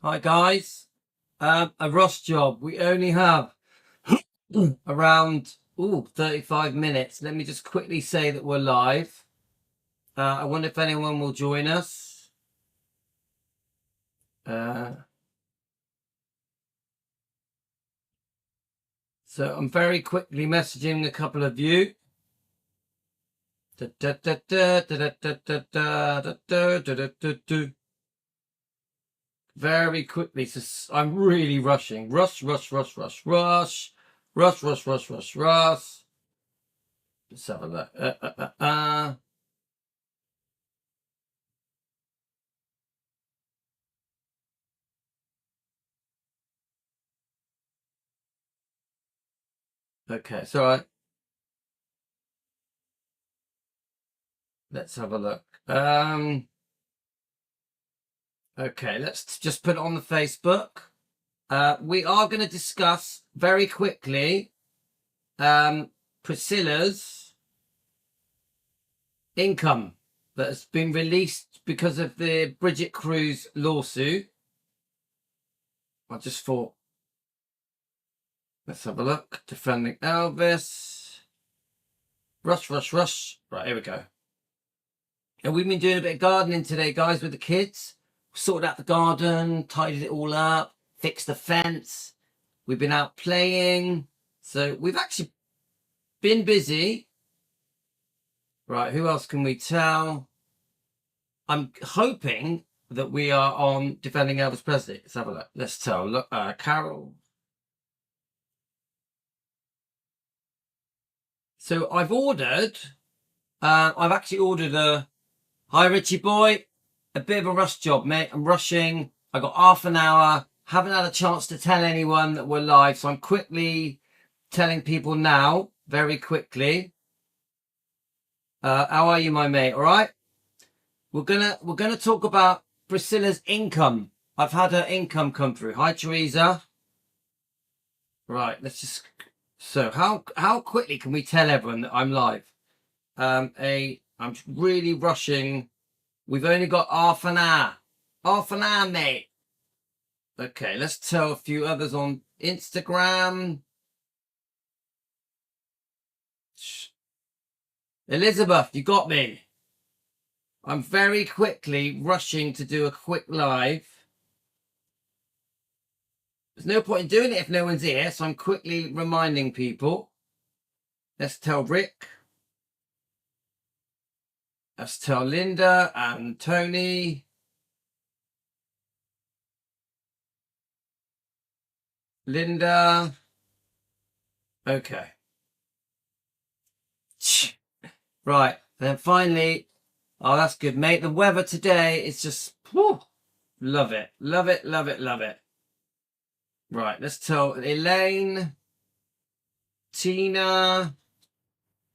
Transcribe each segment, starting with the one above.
Hi guys. A rust job. We only have around 35 minutes. Let me just quickly say that we're live. I wonder if anyone will join us. So I'm very quickly messaging a couple of you. Very quickly. So I'm really rushing. Rush. Let's have a look. Okay, so let's have a look. Okay, let's just put it on the Facebook. We are going to discuss very quickly Priscilla's income that has been released because of the Brigitte Kruse lawsuit. I just thought, let's have a look. Defending Elvis. Rush. Right, here we go. And we've been doing a bit of gardening today, guys, with the kids. Sorted out the garden, tidied it all up, fixed the fence. We've been out playing. So we've actually been busy. Right, who else can we tell? I'm hoping that we are on Defending Elvis Presley. Let's have a look. Let's tell. Look, Carol. So I've actually ordered a, hi Richie boy, a bit of a rush job, mate. I'm rushing. I got half an hour. Haven't had a chance to tell anyone that we're live. So I'm quickly telling people now, very quickly. How are you, my mate? All right. We're gonna talk about Priscilla's income. I've had her income come through. Hi, Teresa. Right. Let's just. So how quickly can we tell everyone that I'm live? I'm really rushing. We've only got half an hour. Half an hour, mate. Okay, let's tell a few others on Instagram. Elizabeth, you got me. I'm very quickly rushing to do a quick live. There's no point in doing it if no one's here, so I'm quickly reminding people. Let's tell Rick. Let's tell Linda and Tony. Linda. Okay. Right. Then finally, oh, that's good, mate. The weather today is just, whew, love it. Right. Let's tell Elaine, Tina.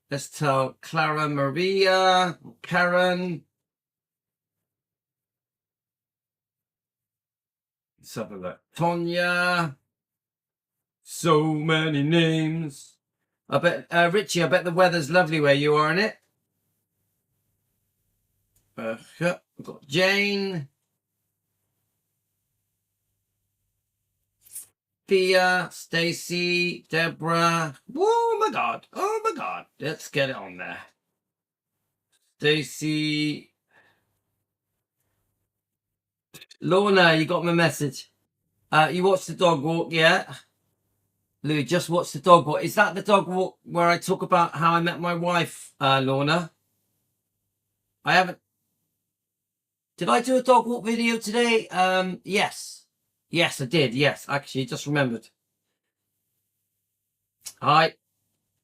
Let's tell Clara Maria, Karen. Let's have a look. Tonya. So many names. I bet, Richie, I bet the weather's lovely where you are, in it. We've got Jane. Thea, Stacy, Deborah. Oh my God. Let's get it on there. Stacy. Lorna, you got my message. You watched the dog walk, yeah? Louis, just watched the dog walk. Is that the dog walk where I talk about how I met my wife, Lorna? I haven't. Did I do a dog walk video today? Yes. Yes, I did. Yes, actually, just remembered. Hi.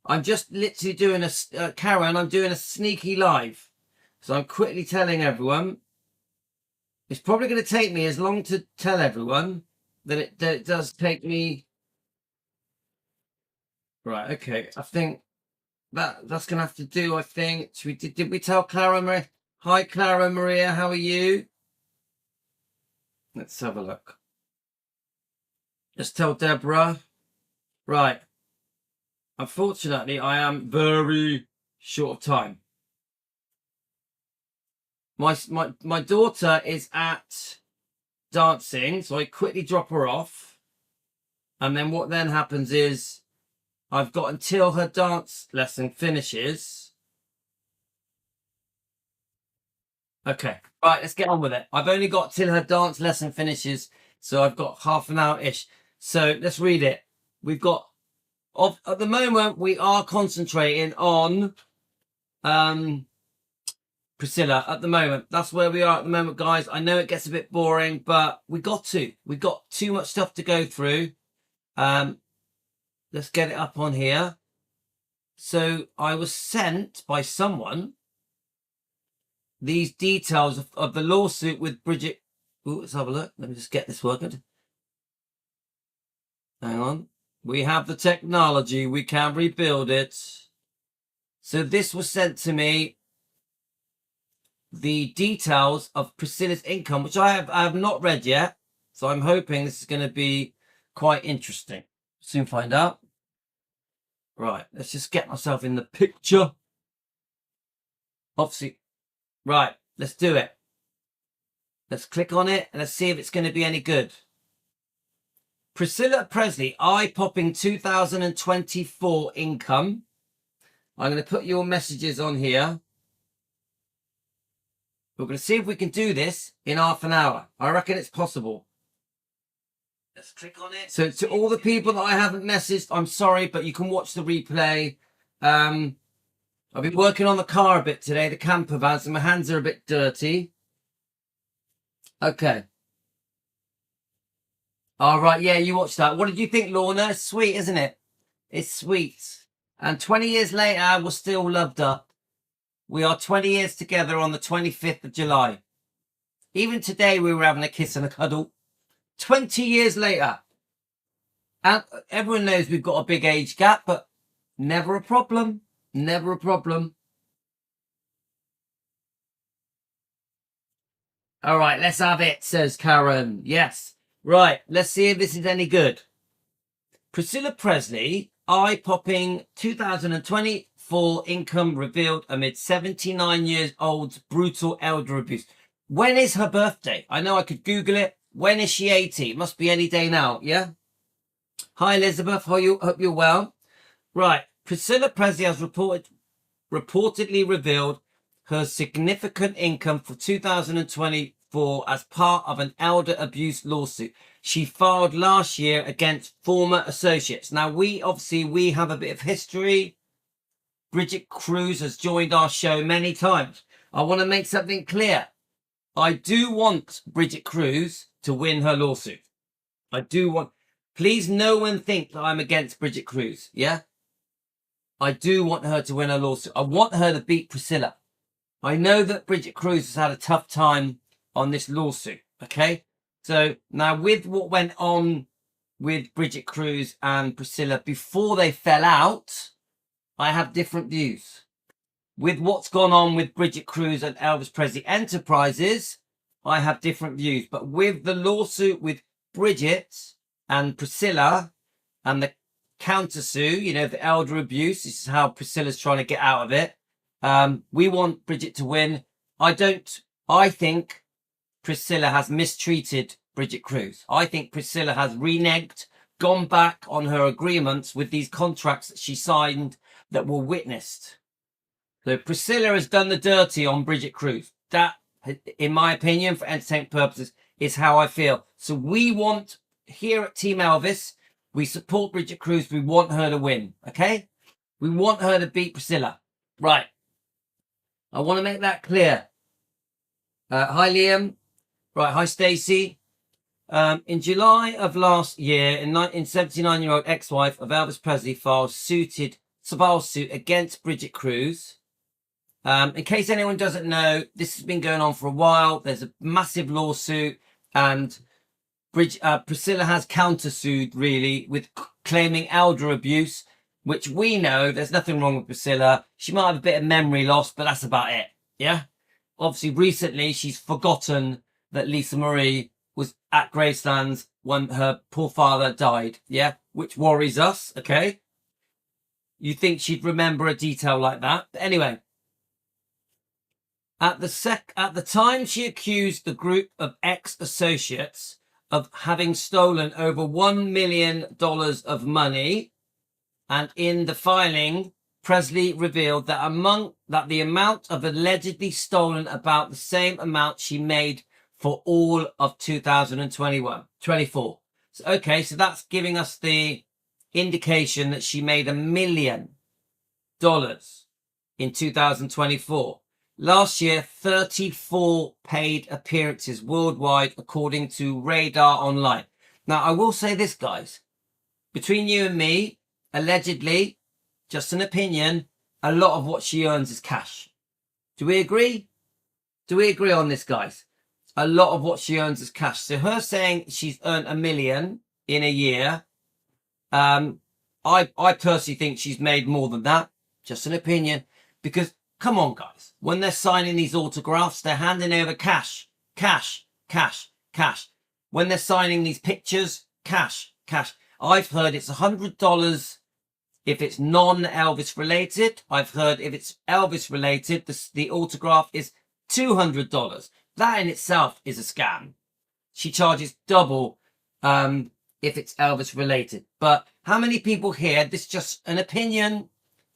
I'm just literally doing a, Karen, I'm doing a sneaky live. So I'm quickly telling everyone. It's probably going to take me as long to tell everyone that it does take me. Right, okay. I think that's going to have to do, I think. Did we tell Clara Maria? Hi, Clara Maria, how are you? Let's have a look. Just tell Deborah. Right. Unfortunately, I am very short of time. My daughter is at dancing. So I quickly drop her off. And then what then happens is I've got until her dance lesson finishes. Okay, right, let's get on with it. I've only got till her dance lesson finishes, so I've got half an hour-ish. So let's read it. We've got, at the moment, we are concentrating on Priscilla at the moment. That's where we are at the moment, guys. I know it gets a bit boring, but we got to. We've got too much stuff to go through. Let's get it up on here. So I was sent by someone these details of the lawsuit with Brigitte. Ooh, let's have a look. Let me just get this working. Hang on. We have the technology. We can rebuild it. So this was sent to me. The details of Priscilla's income, which I have not read yet. So I'm hoping this is going to be quite interesting. Soon find out. Right. Let's just get myself in the picture. Obviously. Right, let's do it. Let's click on it and let's see if it's going to be any good. Priscilla Presley, eye-popping 2024 income. I'm going to put your messages on here. We're going to see if we can do this in half an hour. I reckon it's possible. Let's click on it. So to all the people that I haven't messaged, I'm sorry, but you can watch the replay. I've been working on the car a bit today, the camper van, so my hands are a bit dirty. Okay. All right, yeah, you watched that. What did you think, Lorna? It's sweet, isn't it? It's sweet. And 20 years later, we're still loved up. We are 20 years together on the 25th of July. Even today, we were having a kiss and a cuddle. 20 years later. And everyone knows we've got a big age gap, but never a problem. Never a problem. All right, let's have it, says Karen. Yes. Right, let's see if this is any good. Priscilla Presley, eye-popping 2024 income revealed amid 79 years old's brutal elder abuse. When is her birthday? I know I could Google it. When is she 80? It must be any day now, yeah? Hi, Elizabeth. Hope you're well. Right. Priscilla Presley has reportedly revealed her significant income for 2024 as part of an elder abuse lawsuit she filed last year against former associates. Now, we have a bit of history. Brigitte Kruse has joined our show many times. I want to make something clear. I do want Brigitte Kruse to win her lawsuit. I do want... Please no one think that I'm against Brigitte Kruse, yeah? I do want her to win a lawsuit. I want her to beat Priscilla. I know that Brigitte Kruse has had a tough time on this lawsuit, okay? So now with what went on with Brigitte Kruse and Priscilla before they fell out, I have different views. With what's gone on with Brigitte Kruse and Elvis Presley Enterprises, I have different views. But with the lawsuit with Brigitte and Priscilla and the countersue, the elder abuse, this is how Priscilla's trying to get out of it. We want Brigitte to win. I think Priscilla has mistreated Brigitte Kruse. I think Priscilla has reneged, gone back on her agreements with these contracts that she signed that were witnessed. So Priscilla has done the dirty on Brigitte Kruse. That, in my opinion, for entertainment purposes, is how I feel. So we want, here at Team Elvis, we support Brigitte Kruse. We want her to win, okay? We want her to beat Priscilla. Right. I want to make that clear. Hi, Liam. Right, hi, Stacey. In July of last year, 79-year-old ex-wife of Elvis Presley filed suit against Brigitte Kruse. In case anyone doesn't know, this has been going on for a while. There's a massive lawsuit, and Priscilla has countersued, really, with claiming elder abuse, which we know there's nothing wrong with Priscilla. She might have a bit of memory loss, but that's about it, yeah? Obviously, recently, she's forgotten that Lisa Marie was at Graceland's when her poor father died, yeah? Which worries us, okay? You think she'd remember a detail like that. But anyway, At the time she accused the group of ex-associates of having stolen over $1 million of money, and in the filing, Presley revealed that the amount of allegedly stolen about the same amount she made for all of 2024. So, okay, so that's giving us the indication that she made $1 million in 2024. Last year, 34 paid appearances worldwide, according to Radar Online. Now, I will say this, guys. Between you and me, allegedly, just an opinion, a lot of what she earns is cash. Do we agree? Do we agree on this, guys? A lot of what she earns is cash. So her saying she's earned $1 million in a year, I personally think she's made more than that. Just an opinion. Because, come on, guys. When they're signing these autographs, they're handing over cash. Cash, cash, cash. When they're signing these pictures, cash, cash. I've heard it's $100 if it's non-Elvis related. I've heard if it's Elvis related, the autograph is $200. That in itself is a scam. She charges double if it's Elvis related. But how many people here, this is just an opinion,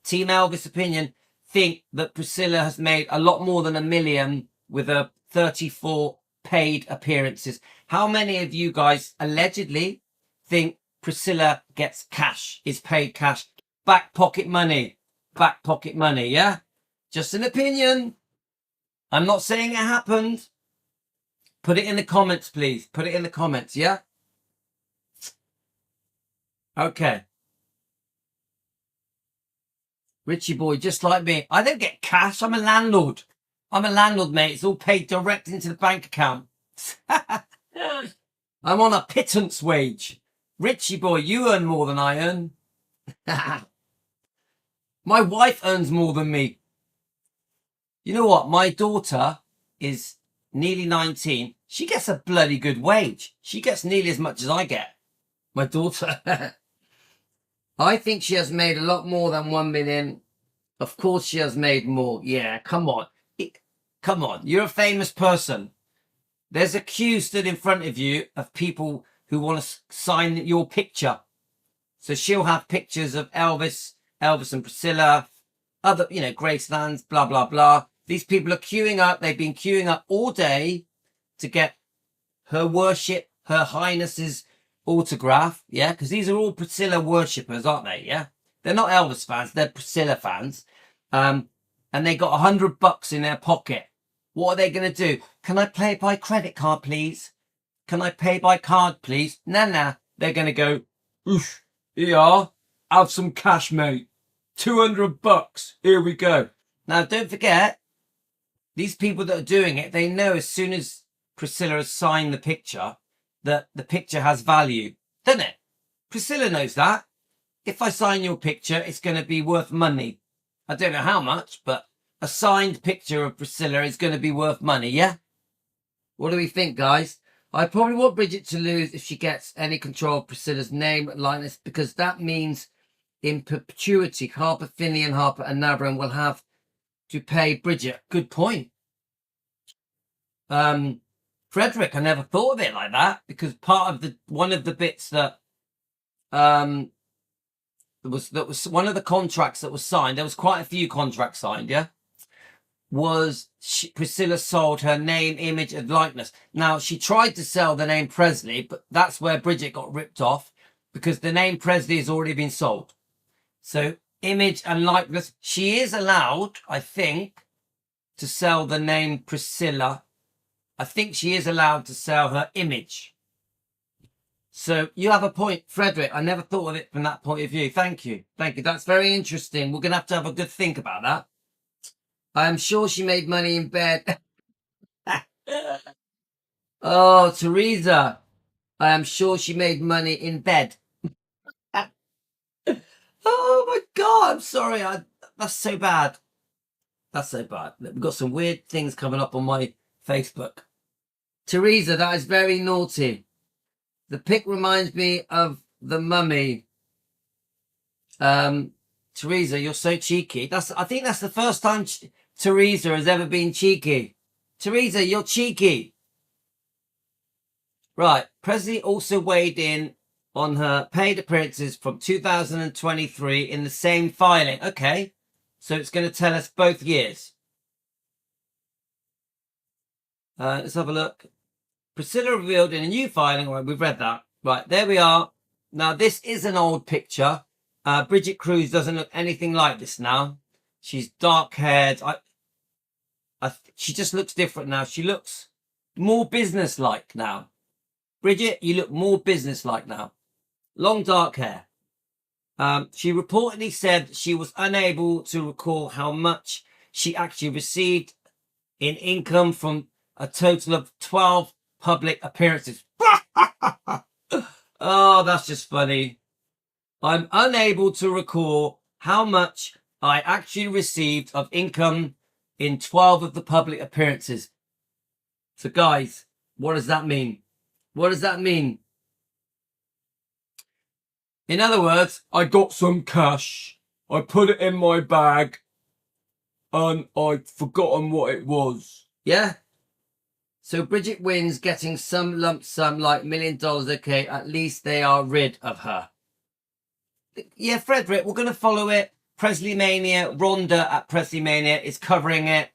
Team Elvis opinion, think that Priscilla has made a lot more than $1 million with her 34 paid appearances? How many of you guys allegedly think Priscilla gets cash, is paid cash, back pocket money, yeah? Just an opinion. I'm not saying it happened. Put it in the comments, please. Put it in the comments, yeah? Okay. Richie boy, just like me. I don't get cash. I'm a landlord. I'm a landlord, mate. It's all paid direct into the bank account. I'm on a pittance wage. Richie boy, you earn more than I earn. My wife earns more than me. You know what? My daughter is nearly 19. She gets a bloody good wage. She gets nearly as much as I get. My daughter. I think she has made a lot more than 1 million. Of course she has made more. Yeah, come on. Come on. You're a famous person. There's a queue stood in front of you of people who want to sign your picture. So she'll have pictures of Elvis and Priscilla, other, Gracelands, blah, blah, blah. These people are queuing up. They've been queuing up all day to get her worship, her highness's autograph. Yeah, because these are all Priscilla worshippers, aren't they? Yeah, they're not Elvis fans. They're Priscilla fans. And they got $100 in their pocket. What are they going to do? Can I pay by credit card, please? Can I pay by card, please? Nah. They're going to go, oof, here you are. Have some cash, mate. $200. Here we go. Now, don't forget, these people that are doing it, they know as soon as Priscilla has signed the picture that the picture has value, doesn't it? Priscilla knows that. If I sign your picture, it's going to be worth money. I don't know how much, but a signed picture of Priscilla is going to be worth money, yeah? What do we think, guys? I probably want Brigitte to lose if she gets any control of Priscilla's name and likeness, because that means in perpetuity, Harper, Finney and Harper and Navran will have to pay Brigitte. Good point. Frederick, I never thought of it like that, because one of the bits that was one of the contracts that was signed, there was quite a few contracts signed, yeah, was Priscilla sold her name, image and likeness. Now, she tried to sell the name Presley, but that's where Brigitte got ripped off, because the name Presley has already been sold. So image and likeness, she is allowed, I think, to sell the name Priscilla. I think she is allowed to sell her image. So you have a point, Frederick. I never thought of it from that point of view. Thank you. Thank you. That's very interesting. We're going to have a good think about that. I am sure she made money in bed. Oh, Teresa. I am sure she made money in bed. Oh my God. I'm sorry. That's so bad. That's so bad. We've got some weird things coming up on my Facebook. Teresa, that is very naughty. The pic reminds me of the mummy. Teresa, you're so cheeky. I think that's the first time Teresa has ever been cheeky. Teresa, you're cheeky. Right. Presley also weighed in on her paid appearances from 2023 in the same filing. Okay. So it's going to tell us both years. Let's have a look. Priscilla revealed in a new filing. Right, we've read that. Right, there we are. Now, this is an old picture. Brigitte Kruse doesn't look anything like this now. She's dark-haired. She just looks different now. She looks more business-like now. Brigitte, you look more business-like now. Long dark hair. She reportedly said she was unable to recall how much she actually received in income from a total of 12 public appearances. Oh, that's just funny. I'm unable to recall how much I actually received of income in 12 of the public appearances. So guys, what does that mean? What does that mean? In other words, I got some cash, I put it in my bag, and I'd forgotten what it was. Yeah? So Brigitte wins getting some lump sum like $1 million. Okay, at least they are rid of her. Yeah, Frederick, we're going to follow it. Presley Mania, Rhonda at Presley Mania is covering it.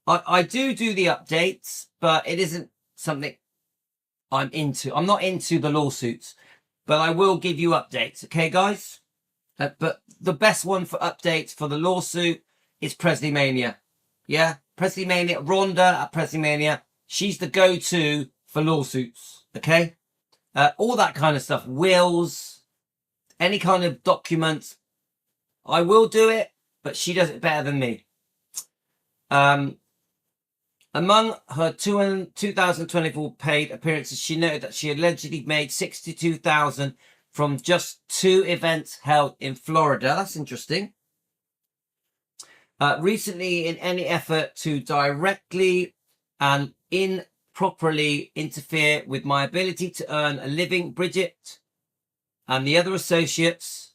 I do the updates, but it isn't something I'm into. I'm not into the lawsuits, but I will give you updates. Okay, guys? But the best one for updates for the lawsuit is Presley Mania. Yeah? Presley Mania, Rhonda at Presley Mania. She's the go-to for lawsuits. Okay? All that kind of stuff. Wills, any kind of documents. I will do it, but she does it better than me. Among her 2024 paid appearances, she noted that she allegedly made $62,000 from just 2 events held in Florida. That's interesting. Recently, in any effort to directly and improperly interfere with my ability to earn a living, Brigitte and the other associates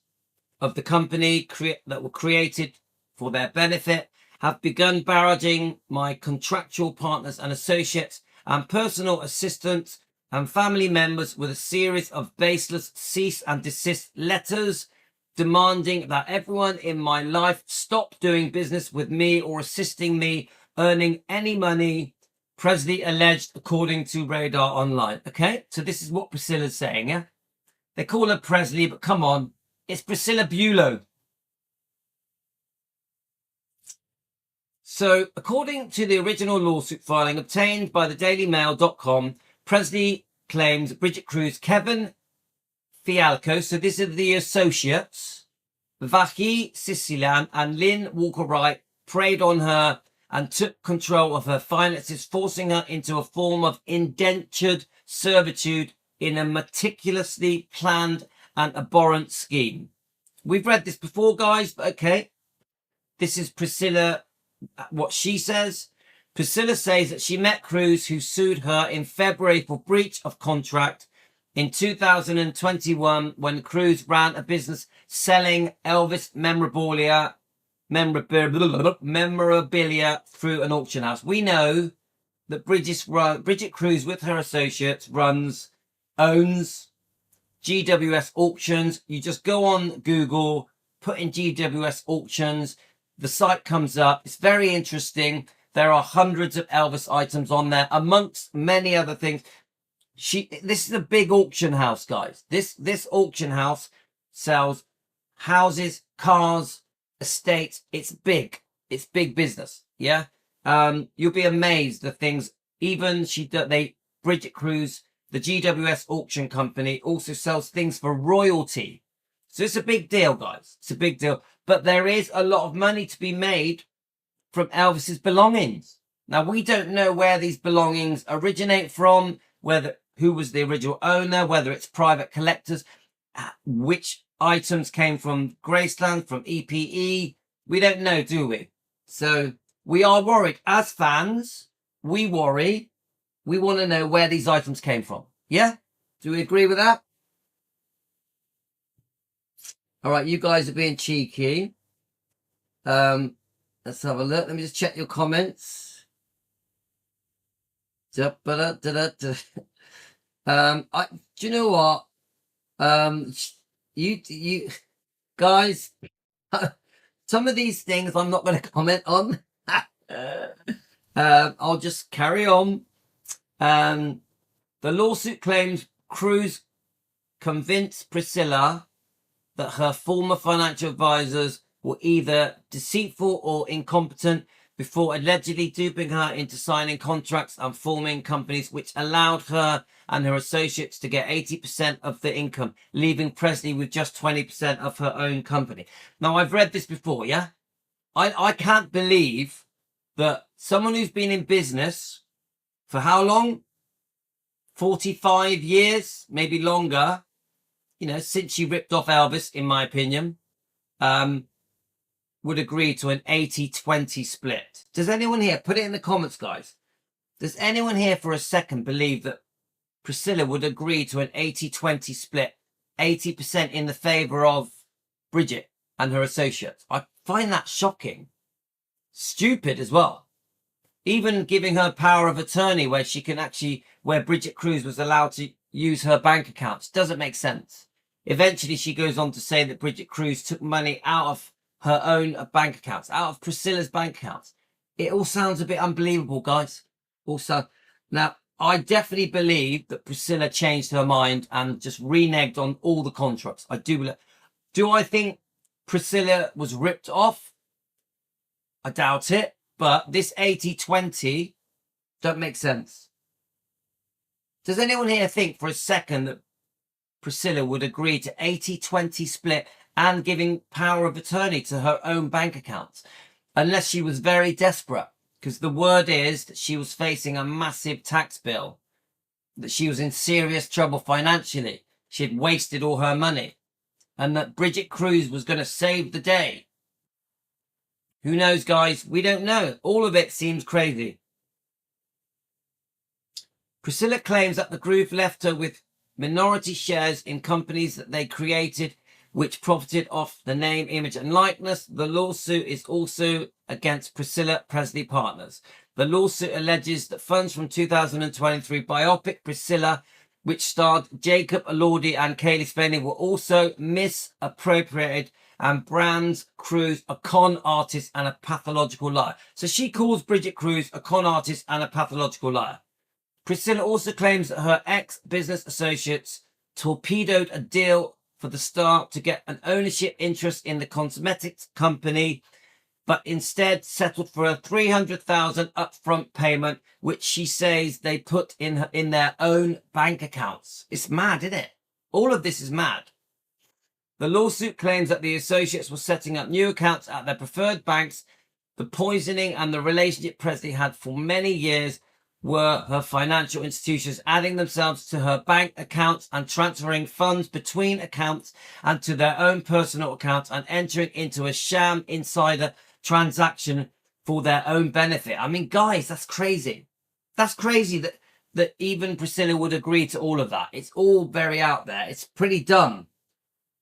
of the company that were created for their benefit have begun barraging my contractual partners and associates and personal assistants and family members with a series of baseless cease and desist letters demanding that everyone in my life stop doing business with me or assisting me earning any money, Presley alleged, according to Radar Online. Okay, so this is what Priscilla's saying, yeah? They call her Presley, but come on, it's Priscilla Bulow. So, according to the original lawsuit filing obtained by the dailymail.com, Presley claims Brigitte Kruse, Kevin Fialco, so these are the associates, Vaki Sicilian and Lynn Walker-Wright, preyed on her and took control of her finances, forcing her into a form of indentured servitude in a meticulously planned and abhorrent scheme. We've read this before, guys, but okay. This is Priscilla, what she says. Priscilla says that she met Kruse, who sued her in February for breach of contract in 2021 when Kruse ran a business selling Elvis memorabilia through an auction house. We know that Brigitte Kruse with her associates owns GWS Auctions. You just go on Google, put in GWS Auctions, the site comes up. It's very interesting. There are hundreds of Elvis items on there, amongst many other things. This is a big auction house, guys. This auction house sells houses, cars, estates. It's big. It's big business. Yeah. You'll be amazed the things. Even Brigitte Kruse, the GWS auction company, also sells things for royalty. So it's a big deal, guys. It's a big deal. But there is a lot of money to be made from Elvis's belongings. Now, we don't know where these belongings originate from, who was the original owner, whether it's private collectors, which items came from Graceland, from EPE. We don't know, do we? So we are worried. As fans, we worry. We want to know where these items came from. Yeah? Do we agree with that? All right, you guys are being cheeky. Let's have a look. Let me just check your comments. Do you know what? You guys, some of these things I'm not going to comment on. I'll just carry on. The lawsuit claims Kruse convinced Priscilla that her former financial advisors were either deceitful or incompetent before allegedly duping her into signing contracts and forming companies which allowed her and her associates to get 80% of the income, leaving Presley with just 20% of her own company. Now, I've read this before, yeah? I can't believe that someone who's been in business for how long? 45 years, maybe longer, you know, since she ripped off Elvis, in my opinion, would agree to an 80-20 split. Does anyone here, put it in the comments, guys. Does anyone here for a second believe that Priscilla would agree to an 80-20 split, 80% in the favor of Brigitte and her associates? I find that shocking. Stupid as well. Even giving her power of attorney where she can actually, where Brigitte Kruse was allowed to use her bank accounts, doesn't make sense. Eventually, she goes on to say that Brigitte Kruse took money out of her own bank accounts, out of Priscilla's bank accounts. It all sounds a bit unbelievable, guys. Also, now, I definitely believe that Priscilla changed her mind and just reneged on all the contracts. I do believe. Do I think Priscilla was ripped off? I doubt it. But this 80-20 don't make sense. Does anyone here think for a second that Priscilla would agree to 80-20 split and giving power of attorney to her own bank accounts? Unless she was very desperate. Because the word is that she was facing a massive tax bill. That she was in serious trouble financially. She had wasted all her money. And that Brigitte Kruse was going to save the day. Who knows, guys? We don't know. All of it seems crazy. Priscilla claims that the group left her with minority shares in companies that they created, which profited off the name, image and likeness. The lawsuit is also against Priscilla Presley Partners. The lawsuit alleges that funds from 2023 biopic Priscilla, which starred Jacob Elordi and Kaylee Spenny, were also misappropriated and brands Kruse a con artist and a pathological liar. So she calls Brigitte Kruse a con artist and a pathological liar. Priscilla also claims that her ex-business associates torpedoed a deal for the star to get an ownership interest in the cosmetics company, but instead settled for a $300,000 upfront payment, which she says they put in their own bank accounts. It's mad, isn't it? All of this is mad. The lawsuit claims that the associates were setting up new accounts at their preferred banks. The poisoning and the relationship Presley had for many years were her financial institutions adding themselves to her bank accounts and transferring funds between accounts and to their own personal accounts and entering into a sham insider transaction for their own benefit. I mean, guys, that's crazy. That's crazy that even Priscilla would agree to all of that. It's all very out there. It's pretty dumb.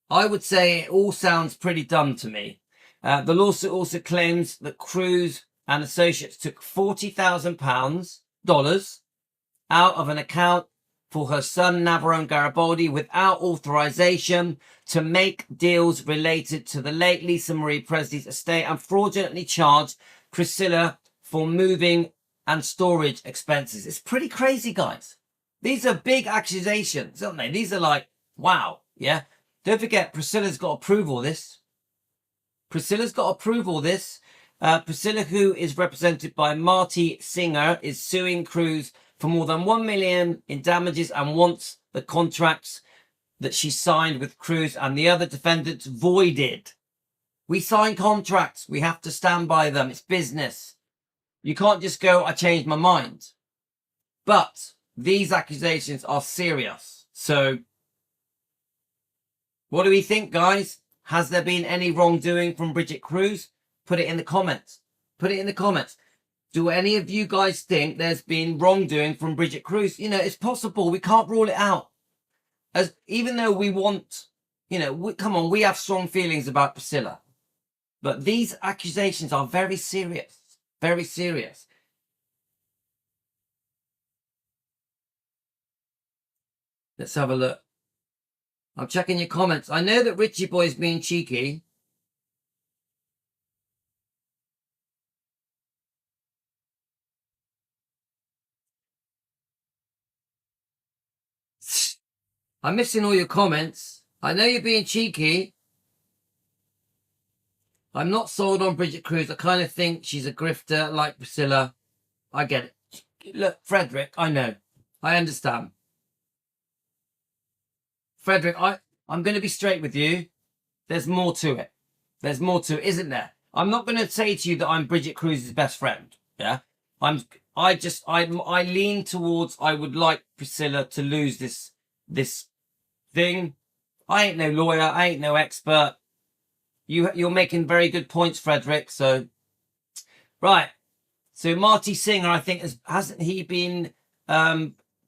I would say it all sounds pretty dumb to me. The lawsuit also claims that Kruse and associates took $40,000 out of an account for her son Navarone Garibaldi without authorization to make deals related to the late Lisa Marie Presley's estate and fraudulently charged Priscilla for moving and storage expenses. It's pretty crazy, guys. These are big accusations, aren't they? These are like, wow, yeah? Don't forget, Priscilla's got to prove all this. Priscilla's got to prove all this. Priscilla, who is represented by Marty Singer, is suing Kruse for more than $1 million in damages and wants the contracts that she signed with Kruse and the other defendants voided. We sign contracts. We have to stand by them. It's business. You can't just go, I changed my mind. But these accusations are serious. So what do we think, guys? Has there been any wrongdoing from Brigitte Kruse? Put it in the comments. Put it in the comments. Do any of you guys think there's been wrongdoing from Brigitte Kruse? You know, it's possible. We can't rule it out. Even though we want, you know, come on, we have strong feelings about Priscilla. But these accusations are very serious. Very serious. Let's have a look. I'm checking your comments. I know that Richie Boy's being cheeky. I'm missing all your comments. I know you're being cheeky. I'm not sold on Brigitte Kruse. I kind of think she's a grifter like Priscilla. I get it. Look, Frederick, I know. I understand. Frederick, I'm going to be straight with you. There's more to it. There's more to it, isn't there? I'm not going to say to you that I'm Brigitte Kruse's best friend. Yeah. I lean towards, I would like Priscilla to lose this thing. I ain't no lawyer. I ain't no expert. You're making very good points, Frederick. So, right. So Marty Singer, I think, hasn't he been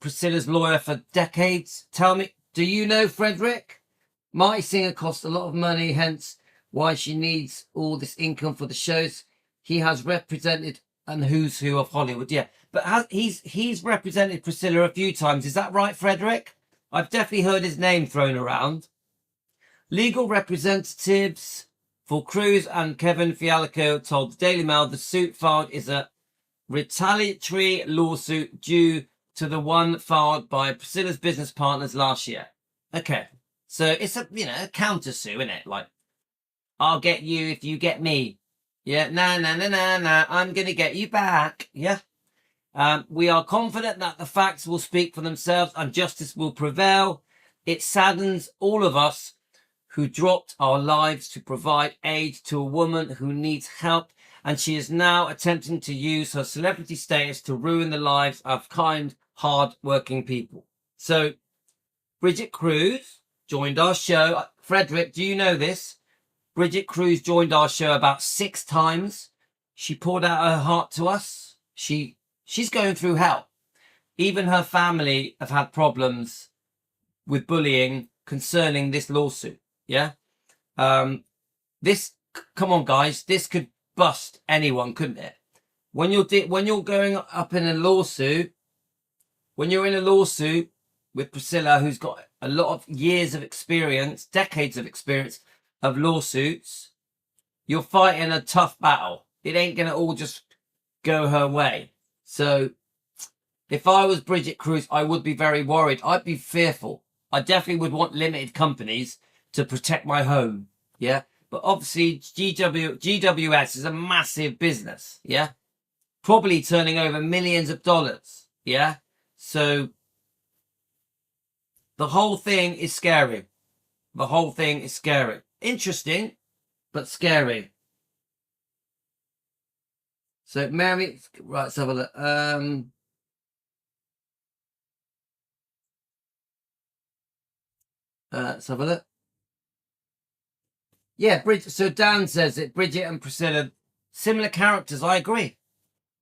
Priscilla's lawyer for decades? Tell me, do you know, Frederick? Marty Singer costs a lot of money, hence why she needs all this income for the shows. He has represented and who's who of Hollywood, yeah. But he's represented Priscilla a few times. Is that right, Frederick? I've definitely heard his name thrown around. Legal representatives for Kruse and Kevin Fialco told the Daily Mail the suit filed is a retaliatory lawsuit due to the one filed by Priscilla's business partners last year. Okay, so it's a counter sue, isn't it? Like, I'll get you if you get me. Yeah, nah, I'm gonna get you back. Yeah. We are confident that the facts will speak for themselves and justice will prevail. It saddens all of us who dropped our lives to provide aid to a woman who needs help, and she is now attempting to use her celebrity status to ruin the lives of kind, hard-working people. So, Brigitte Kruse joined our show. Frederick, do you know this? Brigitte Kruse joined our show about 6 times. She poured out her heart to us. She's going through hell. Even her family have had problems with bullying concerning this lawsuit. Yeah. Come on, guys, this could bust anyone, couldn't it? When you're going up in a lawsuit, when you're in a lawsuit with Priscilla, who's got a lot of years of experience, decades of experience of lawsuits, you're fighting a tough battle. It ain't gonna all just go her way. So if I was Brigitte Kruse, I would be very worried. I'd be fearful. I definitely would want limited companies to protect my home. Yeah. But obviously GWS is a massive business. Yeah. Probably turning over millions of dollars. Yeah. So the whole thing is scary. The whole thing is scary. Interesting, but scary. So Mary, right, let's have a look. Let's have a look. Yeah, Bridget. So Dan says that Brigitte and Priscilla, similar characters. I agree.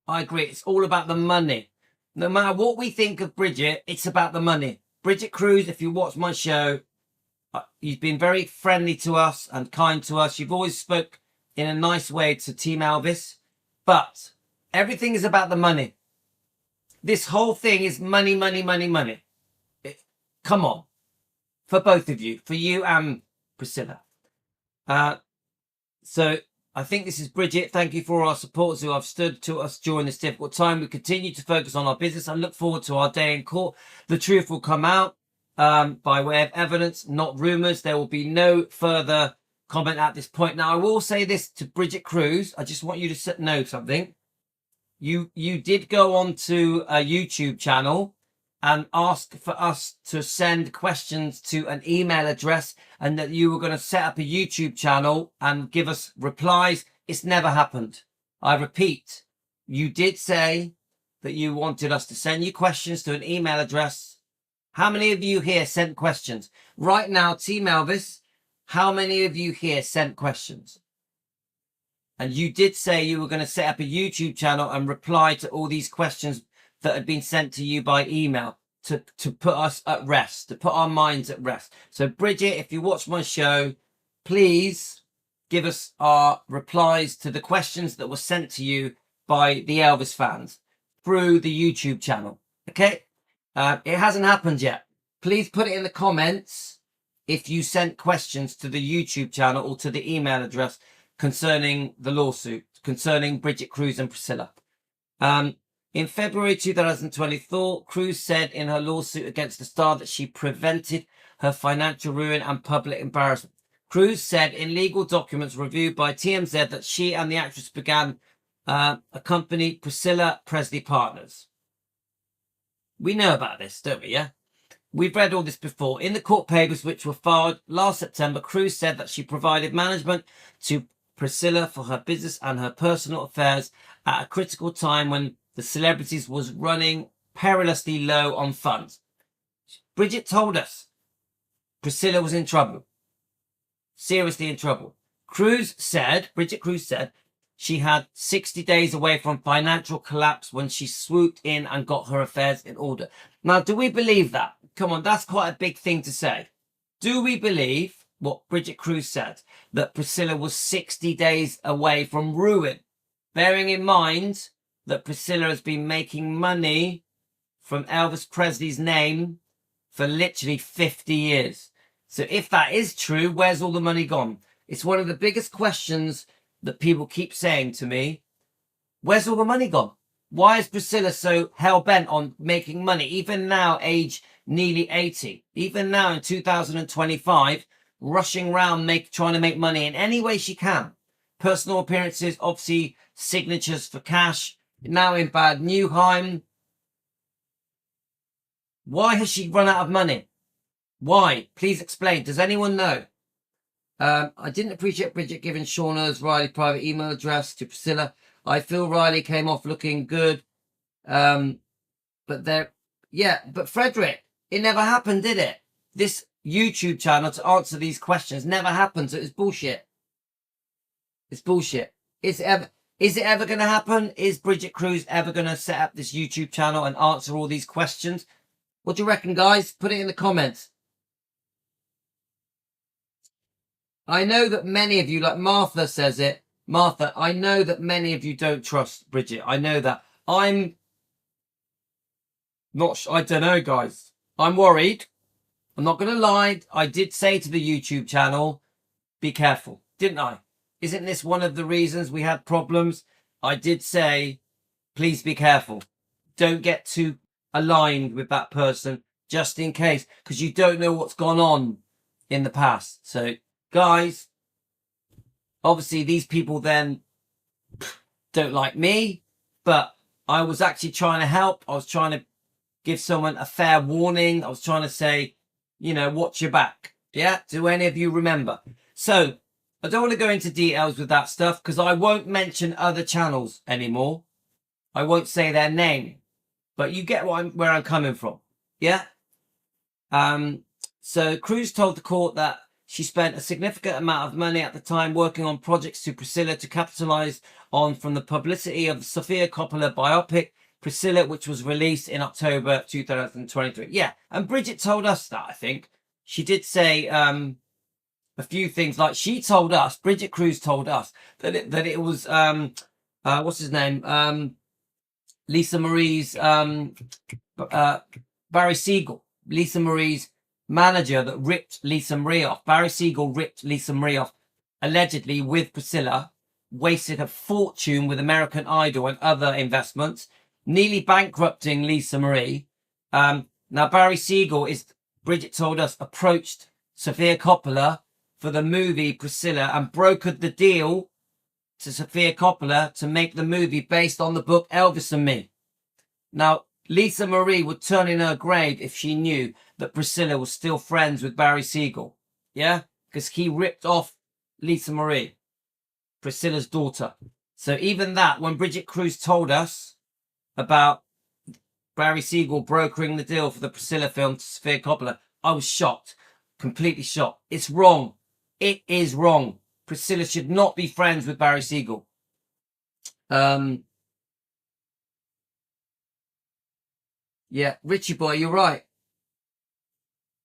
It's all about the money. No matter what we think of Brigitte, it's about the money. Brigitte Kruse, if you watch my show, you've been very friendly to us and kind to us. You've always spoke in a nice way to Team Elvis. But everything is about the money. This whole thing is money. Come on. For both of you. For you and Priscilla. So I think this is Brigitte. Thank you for our supporters who have stood to us during this difficult time. We continue to focus on our business and look forward to our day in court. The truth will come out by way of evidence, not rumours. There will be no further comment at this point. Now, I will say this to Brigitte Kruse. I just want you to know something. You did go on to a YouTube channel and ask for us to send questions to an email address and that you were going to set up a YouTube channel and give us replies. It's never happened. I repeat, you did say that you wanted us to send you questions to an email address. How many of you here sent questions? Right now, Team Elvis, how many of you here sent questions? And you did say you were going to set up a YouTube channel and reply to all these questions that had been sent to you by email to put us at rest, to put our minds at rest. So Brigitte, if you watch my show, please give us our replies to the questions that were sent to you by the Elvis fans through the YouTube channel. Okay? It hasn't happened yet. Please put it in the comments if you sent questions to the YouTube channel or to the email address concerning the lawsuit, concerning Brigitte, Kruse and Priscilla. In February 2024, Kruse said in her lawsuit against the star that she prevented her financial ruin and public embarrassment. Kruse said in legal documents reviewed by TMZ that she and the actress began a company, Priscilla Presley Partners. We know about this, don't we, yeah? We've read all this before. In the court papers which were filed last September, Kruse said that she provided management to Priscilla for her business and her personal affairs at a critical time when the celebrities was running perilously low on funds. Brigitte told us Priscilla was in trouble. Seriously in trouble. Brigitte Kruse said she had 60 days away from financial collapse when she swooped in and got her affairs in order. Now, do we believe that? Come on, that's quite a big thing to say. Do we believe what Brigitte Kruse said, that Priscilla was 60 days away from ruin? Bearing in mind that Priscilla has been making money from Elvis Presley's name for literally 50 years. So if that is true, where's all the money gone? It's one of the biggest questions that people keep saying to me. Where's all the money gone? Why is Priscilla so hell-bent on making money? Even now, age nearly 80. Even now in 2025, rushing around trying to make money in any way she can. Personal appearances, obviously signatures for cash. Now in Bad Newheim. Why has she run out of money? Why? Please explain. Does anyone know? I didn't appreciate Brigitte giving Shauna's Riley private email address to Priscilla. I feel Riley came off looking good. But Frederick, it never happened, did it? This YouTube channel to answer these questions never happened. So it's bullshit. It's bullshit. Is it ever going to happen? Is Brigitte Kruse ever going to set up this YouTube channel and answer all these questions? What do you reckon, guys? Put it in the comments. I know that many of you, like Martha says it. Martha, I know that many of you don't trust Brigitte. I know that. I'm not, I don't know, guys. I'm worried. I'm not going to lie. I did say to the YouTube channel, be careful, didn't I? Isn't this one of the reasons we had problems? I did say, please be careful. Don't get too aligned with that person just in case, because you don't know what's gone on in the past. So, guys, obviously these people then don't like me, but I was actually trying to help. I was trying to give someone a fair warning. I was trying to say, you know, watch your back. Yeah? Do any of you remember? So, I don't want to go into details with that stuff because I won't mention other channels anymore. I won't say their name, but you get where I'm coming from. Yeah? So Kruse told the court that she spent a significant amount of money at the time working on projects to Priscilla to capitalize on from the publicity of the Sofia Coppola biopic, Priscilla, which was released in October 2023. Yeah, and Brigitte told us that, I think. She did say a few things, like she told us, Brigitte Kruse told us, that it was, what's his name? Lisa Marie's, Barry Siegel, Lisa Marie's manager that ripped Lisa Marie off. Barry Siegel ripped Lisa Marie off, allegedly with Priscilla, wasted a fortune with American Idol and other investments, nearly bankrupting Lisa Marie. Now Barry Siegel, is, Brigitte told us, approached Sofia Coppola for the movie Priscilla and brokered the deal to Sofia Coppola to make the movie based on the book Elvis and Me. Now, Lisa Marie would turn in her grave if she knew that Priscilla was still friends with Barry Siegel. Yeah? Because he ripped off Lisa Marie, Priscilla's daughter. So even that, when Brigitte Kruse told us about Barry Siegel brokering the deal for the Priscilla film to Sofia Coppola, I was shocked. Completely shocked. It's wrong. It is wrong. Priscilla should not be friends with Barry Siegel. Yeah, Richie boy, you're right.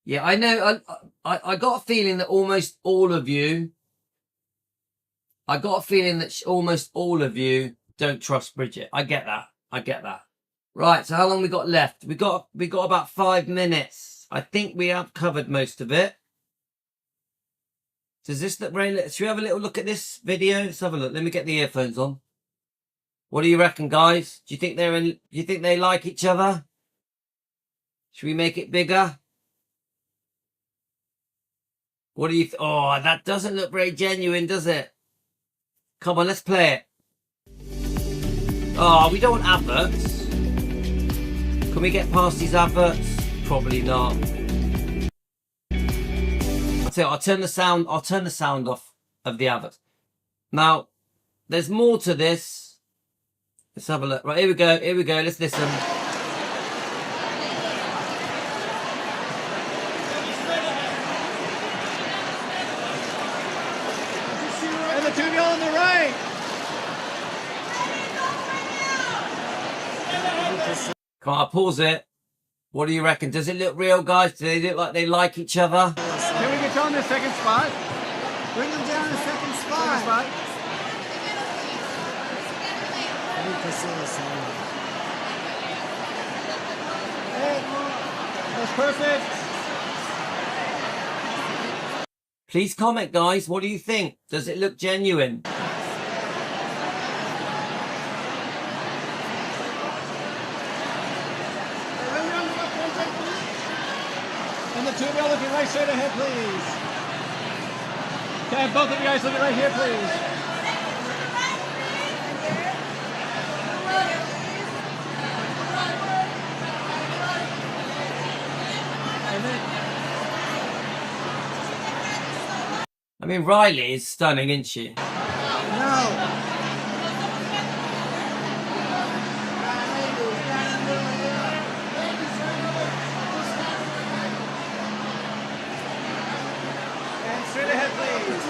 Yeah, I know. I got a feeling that almost all of you I got a feeling that almost all of you don't trust Brigitte. I get that. I get that. Right, so how long we got left? We got about 5 minutes. I think we have covered most of it. Does this look very... Should we have a little look at this video? Let's have a look. Let me get the earphones on. What do you reckon, guys? Do you think do you think they like each other? Should we make it bigger? What do you... Oh, that doesn't look very genuine, does it? Come on, let's play it. Oh, we don't want adverts. Can we get past these adverts? Probably not. I'll turn the sound off of the adverts. Now, there's more to this. Let's have a look. Right, here we go. Here we go. Let's listen. And the two on the right. Come on, I'll pause it. What do you reckon? Does it look real, guys? Do they look like they like each other? Can we get you on the second spot? Bring them down to second spot. Hey, that's perfect. Please comment, guys. What do you think? Does it look genuine? And the two of you looking right straight ahead, please. Okay, both of you guys looking right here, please. And then, I mean, Riley is stunning, isn't she? No. and straight ahead, please.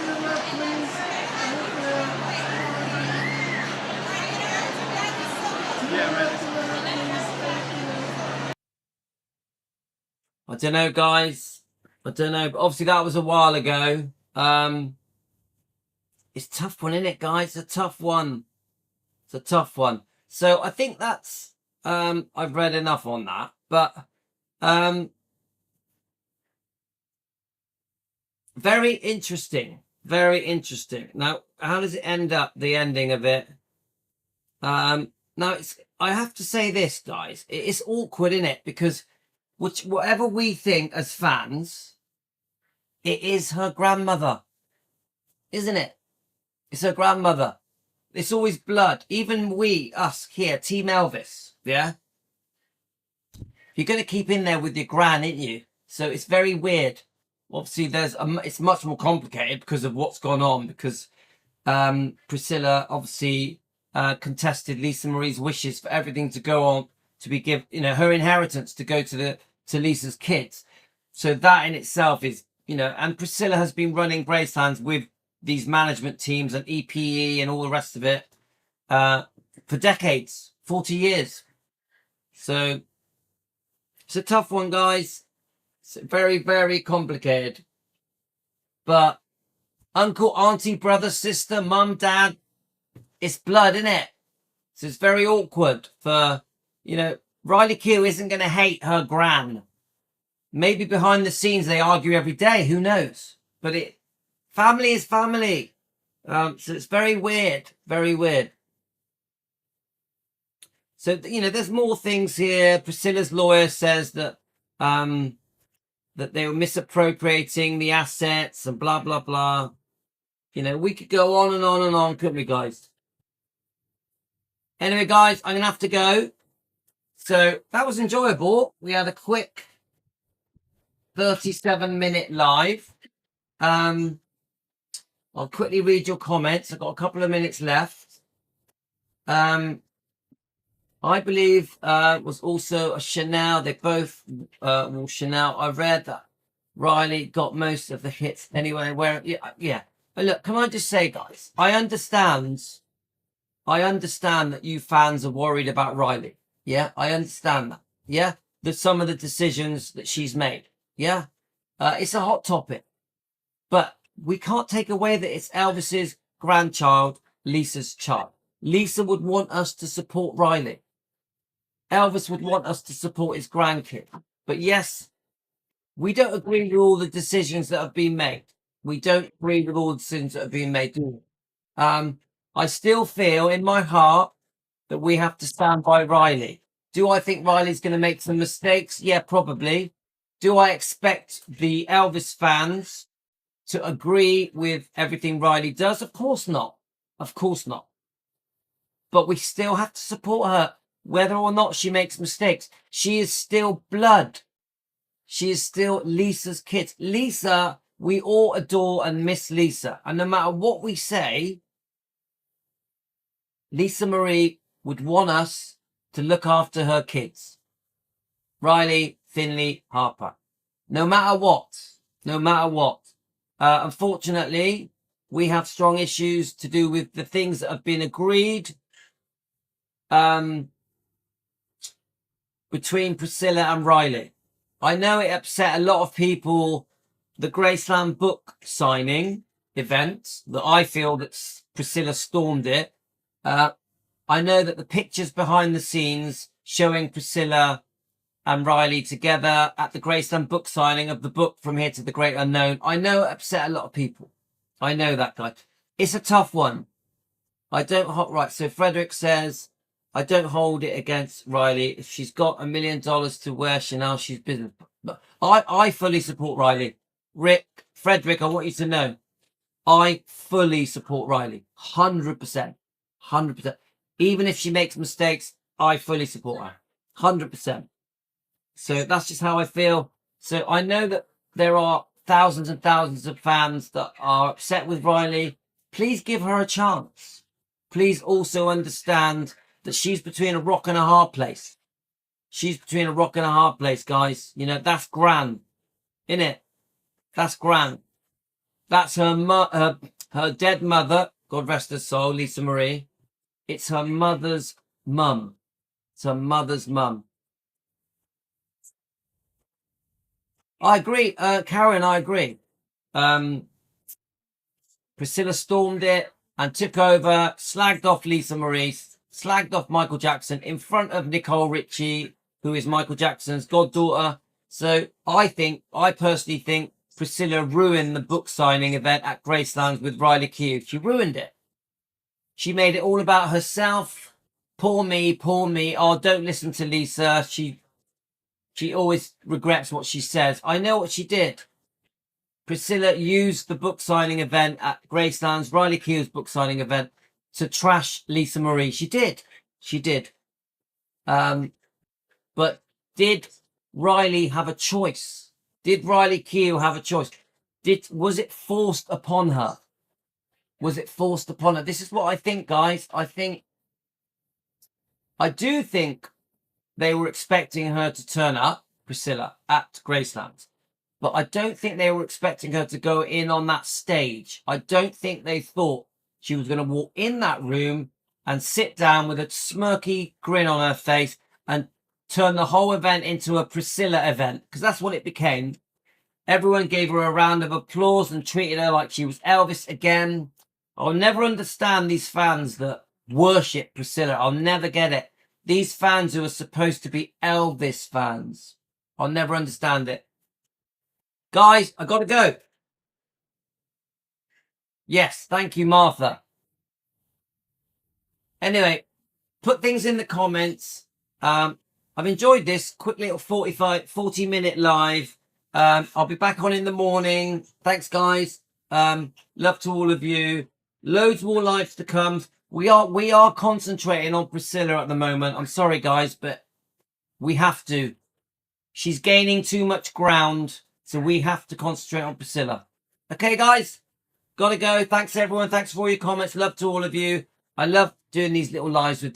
Yeah, right. I don't know, guys. I don't know. But obviously, that was a while ago. It's a tough one, isn't it, guys? It's a tough one. It's a tough one. So I think that's... I've read enough on that. But... very interesting. Very interesting. Now, how does it end up, the ending of it? Now, I have to say this, guys. It's awkward, isn't it? Because whatever we think as fans, it is her grandmother. Isn't it? It's her grandmother. It's always blood. Even us here, Team Elvis, yeah? You're going to keep in there with your gran, ain't you? So it's very weird. Obviously, it's much more complicated because of what's gone on. Because Priscilla obviously contested Lisa Marie's wishes for everything to go on to be her inheritance to go to Lisa's kids. So that in itself is, and Priscilla has been running Gracelands with these management teams and EPE and all the rest of it for decades, 40 years. So it's a tough one, guys. It's very, very complicated. But uncle, auntie, brother, sister, mum, dad, it's blood, isn't it? So it's very awkward for, Riley Q isn't going to hate her gran. Maybe behind the scenes they argue every day, who knows? But family is family. So it's very weird, very weird. So, there's more things here. Priscilla's lawyer says that that they were misappropriating the assets and blah, blah, blah. We could go on and on and on, couldn't we, guys? Anyway, guys, I'm going to have to go. So that was enjoyable. We had a quick 37-minute live. I'll quickly read your comments. I've got a couple of minutes left. I believe was also a Chanel. They both wore Chanel. I read that Riley got most of the hits anyway. Yeah. But look, can I just say, guys, I understand that you fans are worried about Riley. Yeah, I understand that. Yeah, that some of the decisions that she's made. Yeah, it's a hot topic, but we can't take away that it's Elvis's grandchild, Lisa's child. Lisa would want us to support Riley. Elvis would want us to support his grandkid. But yes, we don't agree with all the decisions that have been made. We don't agree with all the decisions that have been made. I still feel in my heart that we have to stand by Riley. Do I think Riley's going to make some mistakes? Yeah, probably. Do I expect the Elvis fans to agree with everything Riley does? Of course not. Of course not. But we still have to support her, whether or not she makes mistakes. She is still blood. She is still Lisa's kid. Lisa, we all adore and miss Lisa. And no matter what we say, Lisa Marie would want us to look after her kids. Riley, Finley, Harper. No matter what. No matter what. Unfortunately, we have strong issues to do with the things that have been agreed between Priscilla and Riley. I know it upset a lot of people, the Graceland book signing event, that I feel that Priscilla stormed it. I know that the pictures behind the scenes showing Priscilla and Riley together at the Graceland book signing of the book From Here to the Great Unknown, I know it upset a lot of people. I know that, guy. It's a tough one. Right, so Frederick says, I don't hold it against Riley. If she's got $1 million to wear Chanel, she's business. But I fully support Riley. Frederick, I want you to know, I fully support Riley. 100%. 100%. Even if she makes mistakes, I fully support her. 100%. So that's just how I feel. So I know that there are thousands and thousands of fans that are upset with Riley. Please give her a chance. Please also understand that she's between a rock and a hard place. She's between a rock and a hard place, guys. You know, that's grand. Innit? That's grand. That's her dead mother, God rest her soul, Lisa Marie. It's her mother's mum. It's her mother's mum. I agree. Karen, I agree. Priscilla stormed it and took over, slagged off Lisa Marie, slagged off Michael Jackson in front of Nicole Richie, who is Michael Jackson's goddaughter. So I personally think Priscilla ruined the book signing event at Graceland with Riley Keough. She ruined it. She made it all about herself. Poor me, poor me. Oh, don't listen to Lisa. She always regrets what she says. I know what she did. Priscilla used the book signing event at Graceland's, Riley Keough's book signing event, to trash Lisa Marie. She did. She did. But did Riley have a choice? Did Riley Keough have a choice? Was it forced upon her? Was it forced upon her? This is what I think, guys. I do think they were expecting her to turn up, Priscilla, at Graceland. But I don't think they were expecting her to go in on that stage. I don't think they thought she was going to walk in that room and sit down with a smirky grin on her face and turn the whole event into a Priscilla event. Because that's what it became. Everyone gave her a round of applause and treated her like she was Elvis again. I'll never understand these fans that worship Priscilla. I'll never get it. These fans who are supposed to be Elvis fans. I'll never understand it. Guys, I gotta go. Yes, thank you, Martha. Anyway, put things in the comments. I've enjoyed this quick little 40-minute live. I'll be back on in the morning. Thanks, guys. Love to all of you. Loads more lives to come. We are concentrating on Priscilla at the moment. I'm sorry, guys, but we have to. She's gaining too much ground, so we have to concentrate on Priscilla. Okay, guys? Gotta go. Thanks, everyone. Thanks for all your comments. Love to all of you. I love doing these little lives with